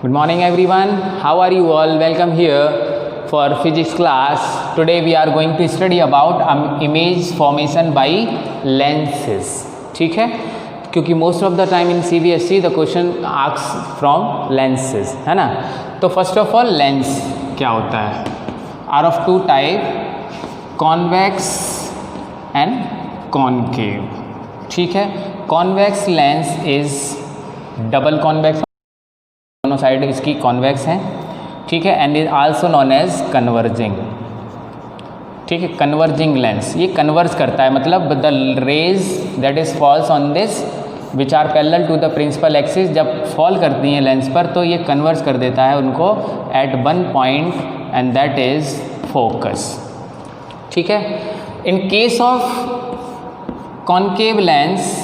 Good morning everyone. How are you all? Welcome here for physics class. Today we are going to study about image formation by lenses. ठीक है, क्योंकि most of the time in CBSE the question asks from lenses, है ना. तो first of all lens क्या होता है? are of two type, convex and concave. ठीक है, convex lens is double convex, दोनों साइड इसकी कॉन्वेक्स हैं. ठीक है, and is also known as converging. ठीक है, कन्वर्जिंग लेंस, ये कन्वर्ज करता है, मतलब the rays that is falls on this which are parallel to the principal axis, जब फॉल करती हैं लेंस पर तो ये कन्वर्ज कर देता है उनको at one point and that is focus. ठीक है, in case of concave lens,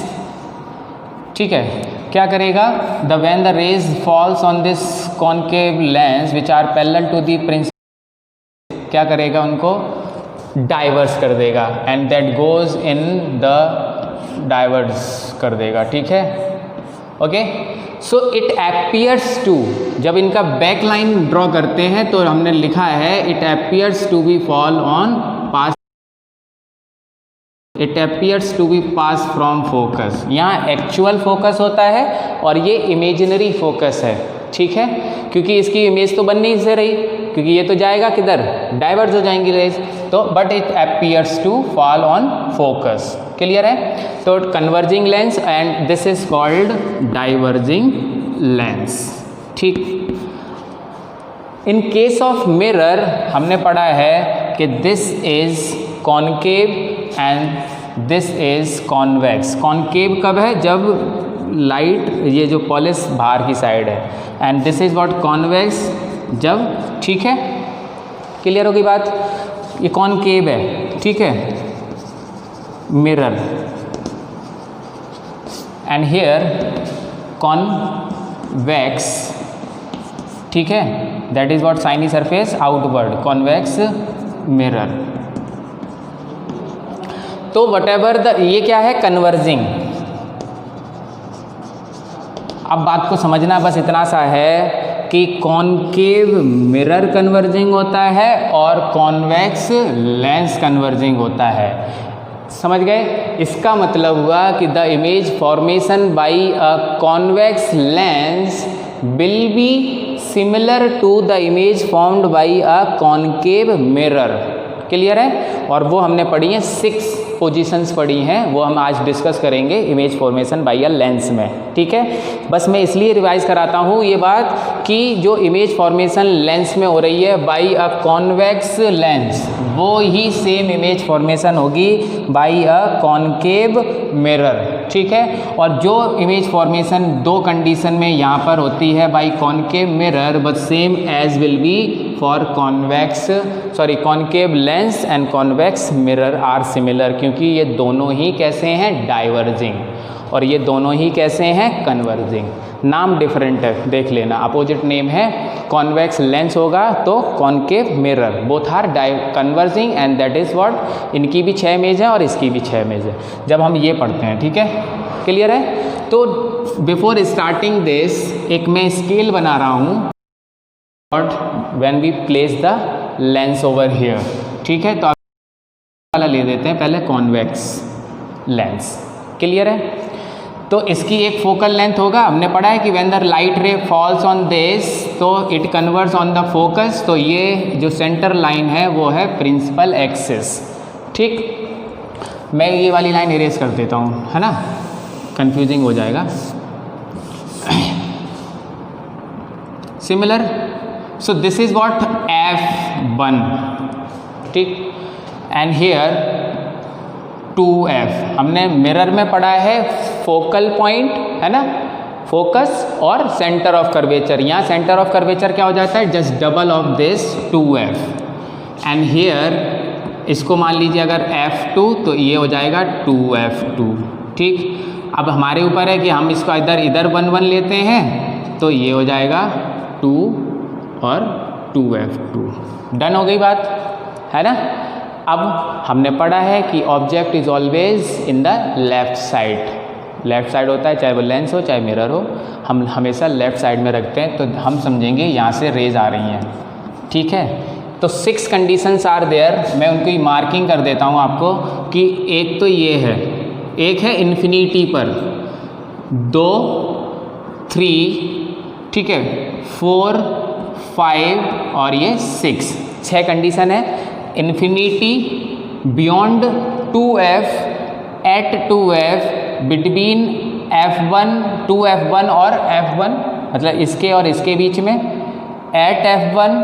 ठीक है, क्या करेगा, the when the rays falls on this concave lens which are parallel to the principal, क्या करेगा, उनको डाइवर्स कर देगा and that goes in the diverse कर देगा. ठीक है, okay. So it appears to, जब इनका बैक लाइन ड्रॉ करते हैं तो हमने लिखा है it appears to be fall on pass, it appears to be pass from focus. यहाँ एक्चुअल फोकस होता है और ये इमेजिनरी फोकस है. ठीक है, क्योंकि इसकी इमेज तो बन नहीं से रही, क्योंकि ये तो जाएगा किधर, डाइवर्स हो जाएंगी रेज, तो but it appears to fall on focus. Clear है. तो converging lens and this is called diverging lens. ठीक. इन केस ऑफ मिरर हमने पढ़ा है कि this is concave and this is convex. Concave कब है, जब लाइट, ये जो पॉलिश बाहर की साइड है, and this is what convex जब, ठीक है, क्लियर होगी बात. ये कॉन्केव है, ठीक है, मिरर, एंड हियर कॉन्वेक्स. ठीक है, that is what shiny surface outward, convex mirror. तो वटेवर द, ये क्या है, कन्वर्जिंग. अब बात को समझना बस इतना सा है कि कॉन्केव मिरर कन्वर्जिंग होता है और कॉन्वेक्स लेंस कन्वर्जिंग होता है. समझ गए. इसका मतलब हुआ कि the image formation by a convex lens will be similar to the image formed by a concave mirror. Clear है. और वो हमने पढ़ी हैं 6 पोजीशंस पढ़ी हैं, वो हम आज डिस्कस करेंगे image formation by a lens में. ठीक है, बस मैं इसलिए रिवाइज कराता हूँ ये बात कि जो इमेज फॉर्मेशन लेंस में हो रही है बाय अ कॉन्वेक्स लेंस, वो ही सेम इमेज फॉर्मेशन होगी बाय अ कॉन्केव मिरर. ठीक है, और जो इमेज फॉर्मेशन दो कंडीशन में यहाँ पर होती है by concave mirror, but same as will be for concave lens and convex mirror are similar, क्योंकि ये दोनों ही कैसे हैं, डाइवर्जिंग, और ये दोनों ही कैसे हैं, कन्वर्जिंग. नाम डिफरेंट है, देख लेना, अपोजिट नेम है. कॉन्वेक्स लेंस होगा तो concave mirror, both are converging and that is what, इनकी भी 6 इमेज है और इसकी भी 6 इमेज है जब हम ये पढ़ते हैं. ठीक है, क्लियर है. तो बिफोर स्टार्टिंग दिस एक मैं स्केल बना रहा हूँ when we place the lens over here. ठीक है, तो आप वाला ले देते हैं पहले, कॉन्वेक्स लेंस. क्लियर है. तो इसकी एक फोकल लेंथ होगा, हमने पढ़ा है कि when the light ray falls on this तो it converts on the focus. तो ये जो सेंटर लाइन है वो है प्रिंसिपल एक्सिस. ठीक, मैं ये वाली लाइन इरेज कर देता हूँ, है ना, कंफ्यूजिंग हो जाएगा. Similar. So this is what F1. ठीक, एंड हियर 2F. हमने मिरर में पढ़ा है फोकल पॉइंट, है ना, फोकस और सेंटर ऑफ कर्वेचर. यहाँ सेंटर ऑफ कर्वेचर क्या हो जाता है, just double of this 2F. And here इसको मान लीजिए अगर F2 तो ये हो जाएगा 2F2. ठीक, अब हमारे ऊपर है कि हम इसको इधर 1 1 लेते हैं तो ये हो जाएगा 2 और 2F2. डन हो गई बात, है ना. अब हमने पढ़ा है कि object is always in the left side. Left side होता है, चाहे वो लेंस हो चाहे मिरर हो, हम हमेशा लेफ़्ट साइड में रखते हैं, तो हम समझेंगे यहाँ से रेज आ रही हैं, ठीक है। तो 6 कंडीशंस आर देयर, मैं उनकी मार्किंग कर देता हूँ आपको कि एक तो ये है, एक है इन्फिनिटी पर, 2, 3, ठीक है, 4, 5 और ये 6 कंडीशन है। Infinity, beyond 2f, eight 2f, between f1, 2f1 और f1, मतलब इसके और इसके बीच में, एट f1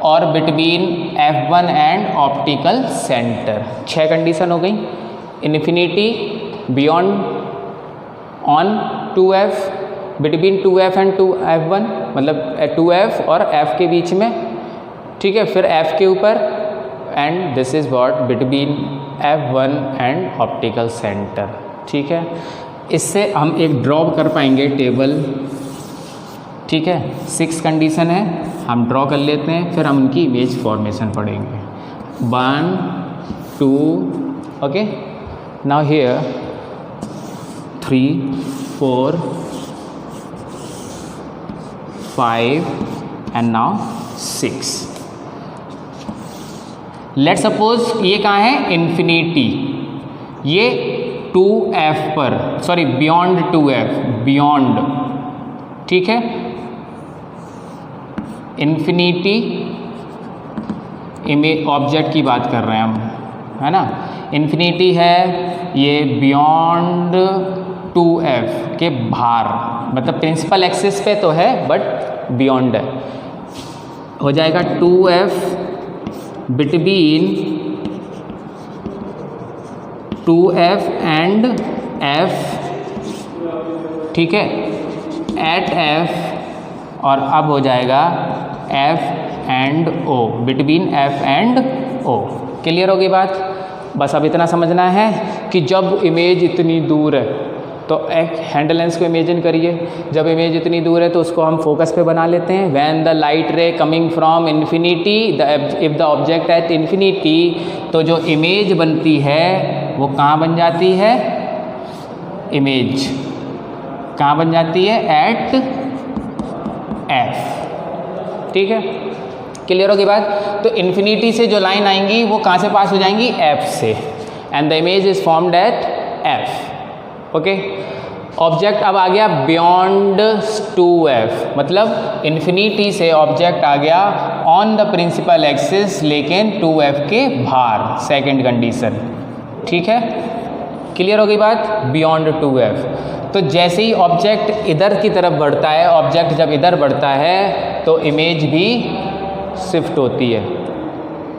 और between f1 and optical centre. 6 condition हो गई। Infinity, beyond, on 2f, between 2f and 2f1, मतलब 2f और f के बीच में, ठीक है, फिर f के ऊपर, and this is what between f1 and optical centre, ठीक है। इससे हम एक ड्रॉ कर पाएंगे टेबल, ठीक है। 6 कंडीशन है, हम ड्रॉ कर लेते हैं, फिर हम उनकी इमेज फॉर्मेशन पढ़ेंगे। 1, 2, okay, now here 3, 4, 5 and now 6। Let suppose ये कहाँ है, इन्फिनिटी, ये 2f पर, सॉरी बियॉन्ड 2f, बियॉन्ड, ठीक है। इन्फिनिटी इमेज ऑब्जेक्ट की बात कर रहे हैं हम, है ना। इन्फिनिटी है ये बियॉन्ड 2f के बाहर, मतलब प्रिंसिपल एक्सिस पे तो है बट बियॉन्ड है, हो जाएगा 2f between 2f and f, ठीक है, एट f, और अब हो जाएगा f and o, between f and o। Clear होगी बात? बस अब इतना समझना है कि जब इमेज इतनी दूर है तो एक हैंड लेंस को इमेजिन करिए, जब इमेज इतनी दूर है तो उसको हम फोकस पे बना लेते हैं। When the light ray coming from infinity, if the object at infinity, तो जो इमेज बनती है वो कहाँ बन जाती है, इमेज कहाँ बन जाती है, एट f, ठीक है। क्लियर होगी बात? तो इन्फिनिटी से जो लाइन आएंगी वो कहाँ से पास हो जाएंगी, f से, and the image is formed at f, okay. Object अब आ गया बियॉन्ड 2f, मतलब इन्फिनिटी से ऑब्जेक्ट आ गया ऑन द प्रिंसिपल एक्सिस लेकिन 2f के बाहर, सेकंड कंडीशन, ठीक है। क्लियर हो गई बात? Beyond 2f। तो जैसे ही ऑब्जेक्ट इधर की तरफ बढ़ता है, ऑब्जेक्ट जब इधर बढ़ता है तो इमेज भी शिफ्ट होती है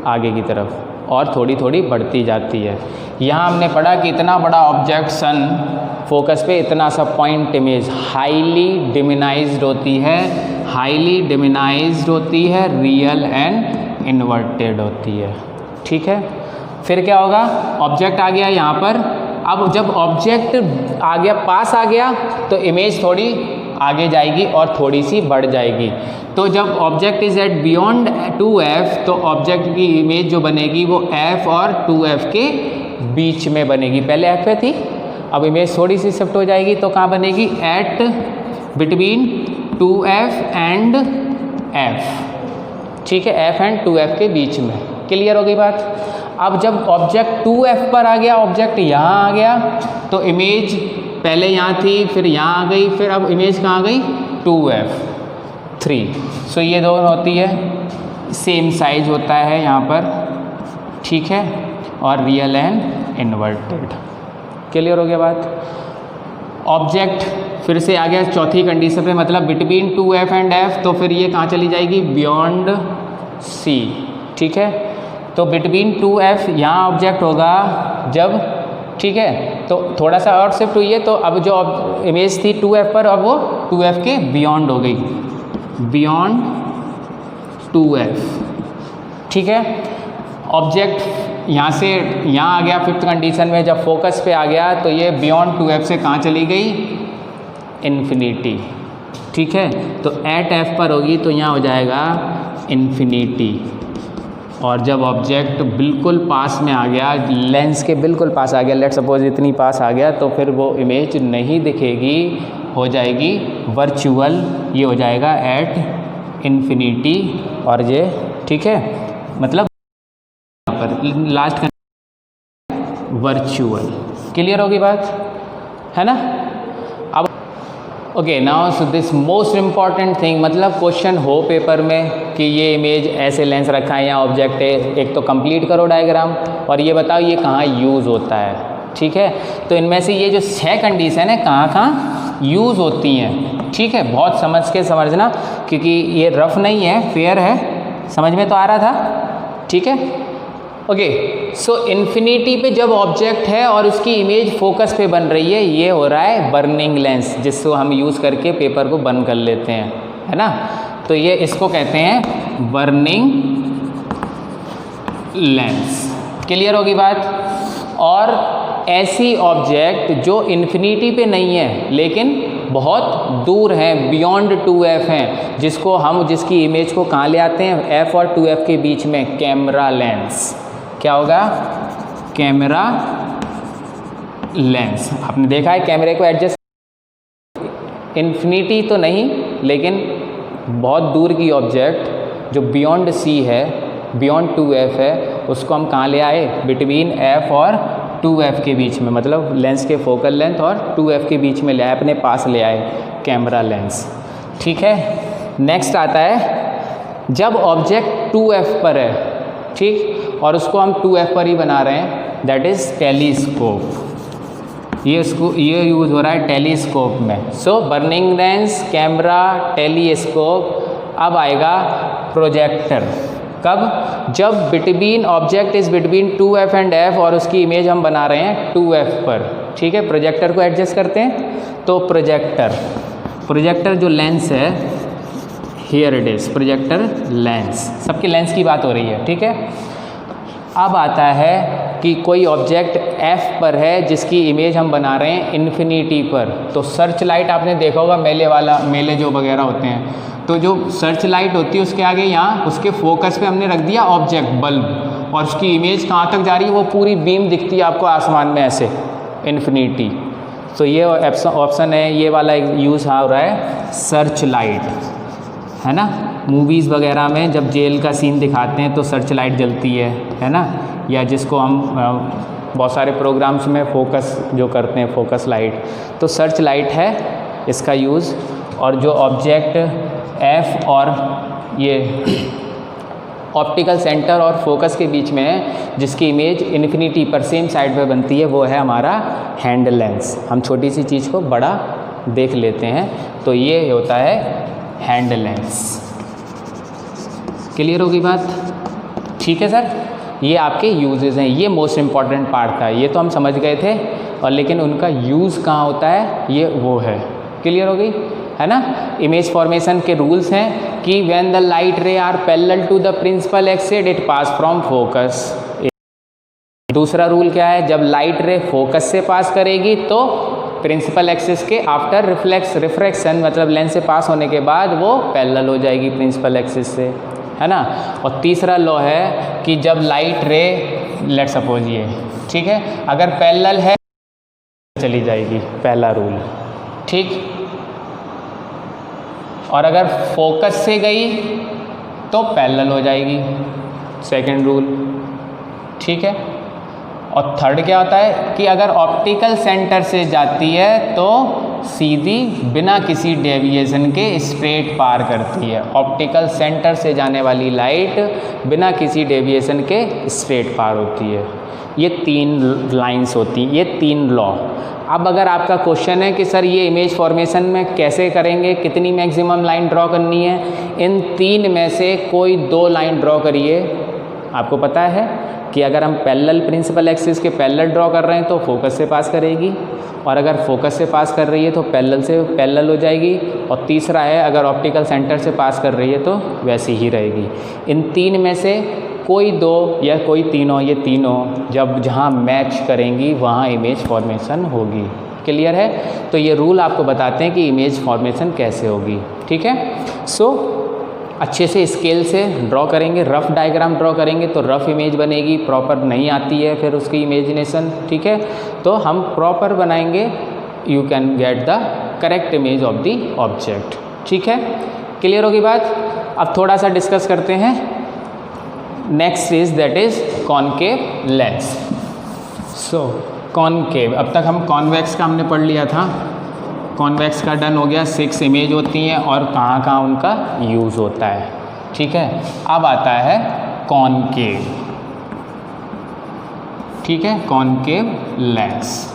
आगे की तरफ और थोड़ी थोड़ी बढ़ती जाती है। यहाँ हमने पढ़ा कि इतना बड़ा ऑब्जेक्ट सन, फोकस पे इतना सा पॉइंट इमेज हाईली डिमिनाइज्ड होती है, हाईली डिमिनाइज्ड होती है, रियल एंड इन्वर्टेड होती है, ठीक है। फिर क्या होगा, ऑब्जेक्ट आ गया यहाँ पर, अब जब ऑब्जेक्ट आ गया, पास आ गया, तो इमेज थोड़ी आगे जाएगी और थोड़ी सी बढ़ जाएगी। तो जब object is eight beyond 2f, तो ऑब्जेक्ट की इमेज जो बनेगी वो f और 2f के बीच में बनेगी। पहले f पे थी, अब इमेज थोड़ी सी शिफ्ट हो जाएगी, तो कहाँ बनेगी, eight between 2f and f, ठीक है, f एंड 2f के बीच में। क्लियर हो गई बात? अब जब ऑब्जेक्ट 2f पर आ गया, ऑब्जेक्ट यहाँ आ गया, तो इमेज पहले यहाँ थी, फिर यहाँ आ गई, फिर अब इमेज कहाँ आ गई, 2f 3। सो ये दोनों होती है, सेम साइज होता है यहाँ पर, ठीक है, और रियल एंड इन्वर्टेड। क्लियर हो गया बात? ऑब्जेक्ट फिर से आ गया चौथी कंडीशन पे, मतलब बिटवीन 2f एंड f, तो फिर ये कहाँ चली जाएगी, बियॉन्ड c, ठीक है। तो बिटवीन 2f यहाँ ऑब्जेक्ट होगा जब, ठीक है, तो थोड़ा सा और शिफ्ट हुई है, तो अब जो इमेज थी 2f पर, अब वो 2f के बियॉन्ड हो गई, बियॉन्ड 2f, ठीक है। ऑब्जेक्ट यहाँ से यहाँ आ गया फिफ्थ कंडीशन में, जब फोकस पे आ गया तो ये बियॉन्ड 2f से कहाँ चली गई, इन्फिनिटी, ठीक है। तो एट f पर होगी तो यहाँ हो जाएगा इन्फिनिटी, और जब ऑब्जेक्ट बिल्कुल पास में आ गया, लेंस के बिल्कुल पास आ गया, लेट सपोज इतनी पास आ गया, तो फिर वो इमेज नहीं दिखेगी, हो जाएगी वर्चुअल, ये हो जाएगा एट इन्फिनिटी और ये, ठीक है, मतलब यहाँ पर लास्ट वर्चुअल। क्लियर होगी बात, है ना। अब okay, now so this most important thing, मतलब क्वेश्चन हो पेपर में कि ये इमेज ऐसे लेंस रखा है, यहाँ ऑब्जेक्ट है, एक तो कंप्लीट करो डायग्राम और ये बताओ ये कहाँ यूज़ होता है, ठीक है। तो इनमें से ये जो 6 कंडीशन है कहाँ कहाँ यूज़ होती हैं, ठीक है। बहुत समझ के समझना, क्योंकि ये रफ नहीं है, फेयर है, समझ में तो आ रहा था, ठीक है। ओके, सो इन्फिनिटी पे जब ऑब्जेक्ट है और उसकी इमेज फोकस पे बन रही है, ये हो रहा है बर्निंग लेंस, जिसको हम यूज़ करके पेपर को बर्न कर लेते हैं, है ना। तो ये इसको कहते हैं बर्निंग लेंस। क्लियर होगी बात। और ऐसी ऑब्जेक्ट जो इन्फिनिटी पे नहीं है लेकिन बहुत दूर हैं, बियॉन्ड 2f हैं, जिसको हम जिसकी इमेज को कहाँ ले आते हैं, f और 2f के बीच में, कैमरा लेंस। क्या होगा, कैमरा लेंस। आपने देखा है कैमरे को एडजस्ट, इन्फिनिटी तो नहीं लेकिन बहुत दूर की ऑब्जेक्ट जो बियॉन्ड c है, बियॉन्ड 2f है, उसको हम कहाँ ले आए, बिटवीन f और 2f के बीच में, मतलब लेंस के फोकल लेंथ और 2f के बीच में ले आए, अपने पास ले आए, कैमरा लेंस, ठीक है। नेक्स्ट आता है जब ऑब्जेक्ट 2f पर है, ठीक, और उसको हम 2f पर ही बना रहे हैं, दैट इज़ टेलीस्कोप। ये यूज़ हो रहा है टेलीस्कोप में। सो बर्निंग लेंस, कैमरा, टेलीस्कोप। अब आएगा प्रोजेक्टर। कब, जब between object is between 2f and f और उसकी इमेज हम बना रहे हैं 2f पर, ठीक है। प्रोजेक्टर को एडजस्ट करते हैं, तो प्रोजेक्टर जो लेंस है, here it is projector lens, सबके लेंस की बात हो रही है, ठीक है। अब आता है कि कोई ऑब्जेक्ट f पर है जिसकी इमेज हम बना रहे हैं इन्फिनिटी पर, तो सर्च लाइट आपने देखा होगा, मेले जो वगैरह होते हैं, तो जो सर्च लाइट होती है उसके आगे यहाँ उसके फोकस पे हमने रख दिया ऑब्जेक्ट बल्ब, और उसकी इमेज कहाँ तक जा रही है, वो पूरी बीम दिखती है आपको आसमान में ऐसे, इन्फिनिटी। तो ये ऑप्शन है, ये वाला यूज़ हो रहा है सर्च लाइट, है ना। मूवीज़ वगैरह में जब जेल का सीन दिखाते हैं तो सर्च लाइट जलती है ना, या जिसको हम बहुत सारे प्रोग्राम्स में फोकस जो करते हैं, फोकस लाइट, तो सर्च लाइट है इसका यूज़। और जो ऑब्जेक्ट f और ये ऑप्टिकल सेंटर और फोकस के बीच में है, जिसकी इमेज इन्फिनिटी पर सेम साइड पे बनती है, वो है हमारा हैंड लेंस। हम छोटी सी चीज़ को बड़ा देख लेते हैं, तो ये होता है हैंड लेंस। क्लियर होगी बात, ठीक है सर। ये आपके यूजेस हैं, ये मोस्ट इम्पॉर्टेंट पार्ट था, ये तो हम समझ गए थे, और लेकिन उनका यूज़ कहाँ होता है, ये वो है। क्लियर हो गई, है ना। इमेज फॉर्मेशन के रूल्स हैं कि when the light ray are parallel to the principal axis it pass from focus. दूसरा रूल क्या है, जब लाइट रे फोकस से पास करेगी तो प्रिंसिपल एक्सिस के आफ्टर रिफ्रैक्शन, मतलब लेंस से पास होने के बाद वो पैरेलल हो जाएगी प्रिंसिपल एक्सिस से, है ना। और तीसरा लॉ है कि जब लाइट रे, लेट सपोज ये, ठीक है, अगर पैरेलल है चली जाएगी, पहला रूल, ठीक। और अगर फोकस से गई तो पैरेलल हो जाएगी, सेकंड रूल, ठीक है। और थर्ड क्या होता है कि अगर ऑप्टिकल सेंटर से जाती है तो सीधी बिना किसी डेविएशन के स्ट्रेट पार करती है। ऑप्टिकल सेंटर से जाने वाली लाइट बिना किसी डेविएशन के स्ट्रेट पार होती है। ये 3 लाइंस होती हैं, ये 3 लॉ। अब अगर आपका क्वेश्चन है कि सर ये इमेज फॉर्मेशन में कैसे करेंगे, कितनी मैक्सिमम लाइन ड्रॉ करनी है, इन 3 में से कोई 2 लाइन ड्रॉ करिए। आपको पता है कि अगर हम पैरेलल प्रिंसिपल एक्सिस के पैरेलल ड्रॉ कर रहे हैं तो फोकस से पास करेगी, और अगर फोकस से पास कर रही है तो पैरेलल से पैरेलल हो जाएगी, और तीसरा है अगर ऑप्टिकल सेंटर से पास कर रही है तो वैसी ही रहेगी। इन 3 में से कोई 2 या कोई तीनों, ये तीनों जब जहाँ मैच करेंगी वहाँ इमेज फॉर्मेशन होगी। क्लियर है। तो ये रूल आपको बताते हैं कि इमेज फॉर्मेशन कैसे होगी, ठीक है। सो अच्छे से स्केल से ड्रॉ करेंगे, रफ डायग्राम ड्रॉ करेंगे तो रफ इमेज बनेगी, प्रॉपर नहीं आती है फिर उसकी इमेजिनेशन, ठीक है। तो हम प्रॉपर बनाएंगे, you can get the correct image of the object, ठीक है। क्लियर होगी बात। अब थोड़ा सा डिस्कस करते हैं। Next is that is concave lens. So concave, अब तक हम कॉन्वेक्स का हमने पढ़ लिया था, कॉन्वेक्स का डन हो गया, 6 इमेज होती हैं और कहाँ कहाँ उनका यूज़ होता है, ठीक है। अब आता है कॉनकेव, ठीक है, कॉनकेव लेंस,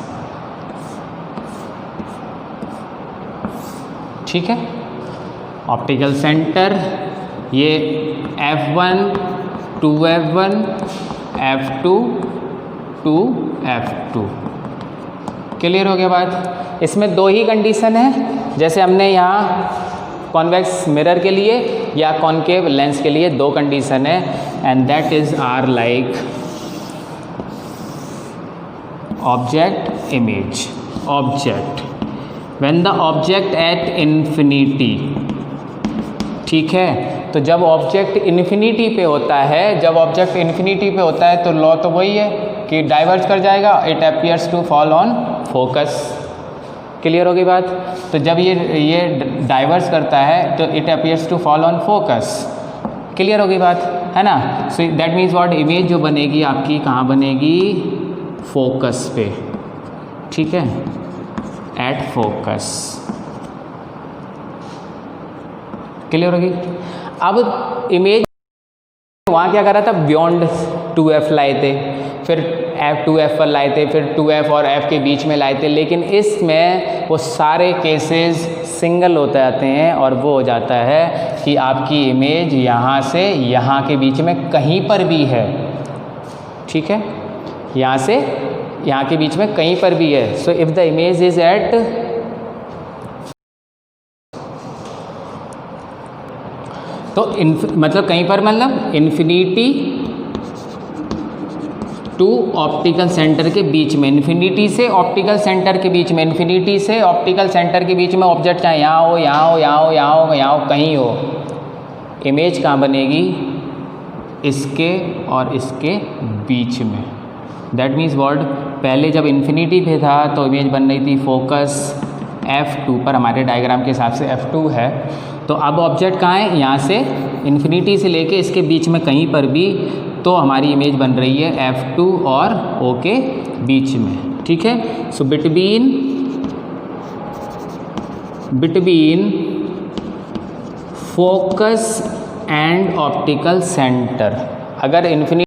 ठीक है। ऑप्टिकल सेंटर ये F1 2F1 F2 2F2, clear हो गया बात। इसमें 2 ही कंडीशन है, जैसे हमने यहाँ कॉन्वेक्स मिरर के लिए या कॉनकेव लेंस के लिए 2 कंडीशन है, and that is are like object image, object when the object at infinity, ठीक है। तो जब ऑब्जेक्ट इन्फिनिटी पे होता है, जब ऑब्जेक्ट इन्फिनिटी पे होता है तो लॉ तो वही है कि डाइवर्ज कर जाएगा, it appears to fall on focus, clear होगी बात। तो जब ये डाइवर्स करता है तो it appears to fall on focus, clear होगी बात, है ना। So that means what, image जो बनेगी आपकी कहाँ बनेगी, फोकस पे, ठीक है, एट फोकस, क्लियर होगी। अब इमेज वहाँ क्या कर रहा था, बियॉन्ड 2F लाए थे, फिर F2F पर लाए थे, फिर 2F और F के बीच में लाए थे, लेकिन इसमें वो सारे केसेस सिंगल होते जाते हैं और वो हो जाता है कि आपकी इमेज यहाँ से यहाँ के बीच में कहीं पर भी है, ठीक है, यहाँ से यहाँ के बीच में कहीं पर भी है। So if the image is at, तो मतलब कहीं पर, मतलब इन्फिनिटी टू ऑप्टिकल सेंटर के बीच में, इन्फिनिटी से ऑप्टिकल सेंटर के बीच में, इन्फिनिटी से ऑप्टिकल सेंटर के बीच में ऑब्जेक्ट चाहे यहाँ हो, यहाँ हो, यहाँ हो, यहाँ हो, यहाँ हो, कहीं हो, इमेज कहाँ बनेगी, इसके और इसके बीच में। दैट मीन्स वर्ड, पहले जब इन्फिनिटी पे था तो इमेज बन रही थी फोकस F2 पर, हमारे डायग्राम के हिसाब से F2 है। तो अब ऑब्जेक्ट कहाँ है, यहाँ से इन्फिनिटी से लेके इसके बीच में कहीं पर भी, तो हमारी इमेज बन रही है F2 और O के बीच में, ठीक है। So between focus and optical centre, अगर इन्फिनिटी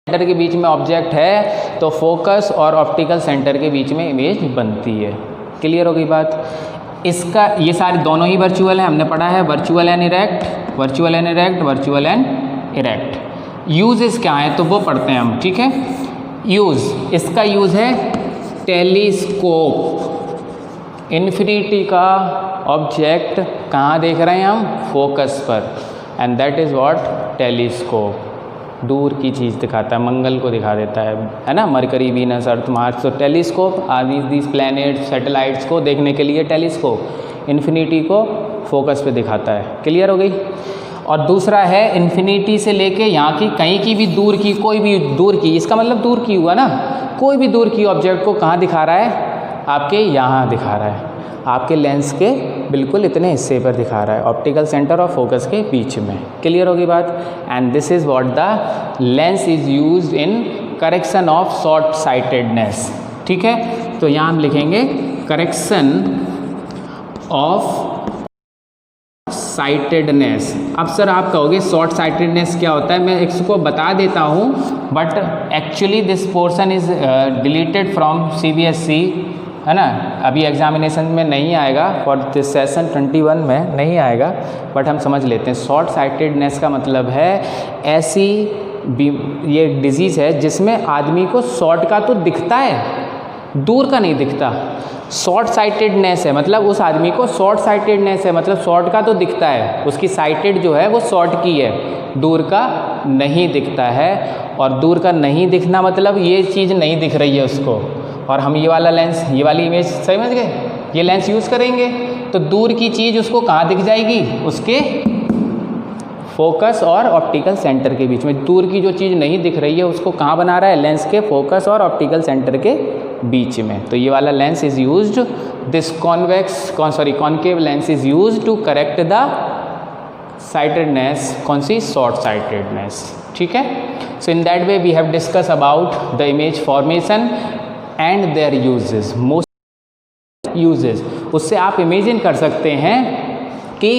सेंटर के बीच में ऑब्जेक्ट है तो फोकस और ऑप्टिकल सेंटर के बीच में इमेज बनती है, क्लियर हो गई बात। इसका ये सारे दोनों ही वर्चुअल है, हमने पढ़ा है virtual and erect, virtual and erect, virtual and erect. Uses क्या है तो वो पढ़ते हैं हम, ठीक है। यूज़, इसका यूज़ है टेलीस्कोप, इन्फिनिटी का ऑब्जेक्ट कहाँ देख रहे हैं हम, फोकस पर, and that is what, telescope, दूर की चीज़ दिखाता है, मंगल को दिखा देता है ना, मरकरी, वीनस, अर्थ, मार्स। तो telescope are these planets, satellites को देखने के लिए टेलीस्कोप इन्फिनिटी को फोकस पे दिखाता है, क्लियर हो गई। और दूसरा है इन्फिनिटी से लेके यहाँ की कहीं की भी दूर की, कोई भी दूर की, इसका मतलब दूर की हुआ ना, कोई भी दूर की ऑब्जेक्ट को कहाँ दिखा रहा है, आपके यहाँ दिखा रहा है, आपके लेंस के बिल्कुल इतने हिस्से पर दिखा रहा है, ऑप्टिकल सेंटर और फोकस के बीच में, क्लियर होगी बात। And this is what the lens is used in correction of short sightedness, ठीक है। तो यहाँ हम लिखेंगे करेक्शन ऑफ साइटेडनेस। अब सर आप कहोगे शॉर्ट साइटेडनेस क्या होता है, मैं इसको बता देता हूँ, but actually this portion is deleted from CBSE, है ना, अभी एग्जामिनेशन में नहीं आएगा, फॉर दिस सेशन 21 में नहीं आएगा, बट हम समझ लेते हैं। शॉर्ट साइटेडनेस का मतलब है ऐसी ये डिजीज़ है जिसमें आदमी को शॉर्ट का तो दिखता है, दूर का नहीं दिखता। शॉर्ट साइटेडनेस है मतलब उस आदमी को शॉर्ट साइटेडनेस है, मतलब शॉर्ट का तो दिखता है, उसकी साइटेड जो है वो शॉर्ट की है, दूर का नहीं दिखता है। और दूर का नहीं दिखना मतलब ये चीज़ नहीं दिख रही है उसको, और हम ये वाला लेंस, ये वाली इमेज समझ गए, ये लेंस यूज़ करेंगे तो दूर की चीज़ उसको कहाँ दिख जाएगी, उसके फोकस और ऑप्टिकल सेंटर के बीच में। दूर की जो चीज़ नहीं दिख रही है उसको कहाँ बना रहा है, लेंस के फोकस और ऑप्टिकल सेंटर के बीच में। तो ये वाला lens is used, this concave lens is used to correct the sightedness, कौन सी, शॉर्ट साइटेडनेस। ठीक है, so in that way we have discuss about the image formation and their uses. Most uses, उससे आप इमेजिन कर सकते हैं कि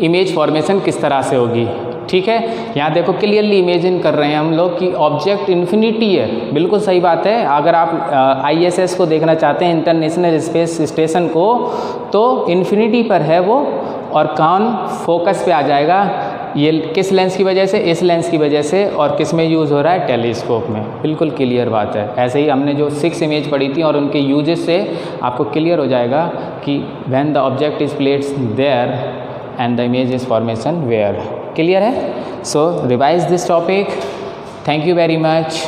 इमेज फॉर्मेशन किस तरह से होगी। ठीक है, यहाँ देखो क्लियरली इमेजिन कर रहे हैं हम लोग कि ऑब्जेक्ट इन्फिनिटी है, बिल्कुल सही बात है। अगर आप ISS को देखना चाहते हैं, इंटरनेशनल स्पेस स्टेशन को, तो इन्फिनिटी पर है वो, और कौन फोकस पे आ जाएगा, ये किस लेंस की वजह से, इस लेंस की वजह से, और किस में यूज़ हो रहा है, टेलीस्कोप में। बिल्कुल क्लियर बात है। ऐसे ही हमने जो 6 इमेज पढ़ी थी और उनके यूजेस से आपको क्लियर हो जाएगा कि when the object is placed there and the image is formation where. Clear है? So revise this topic. Thank you very much.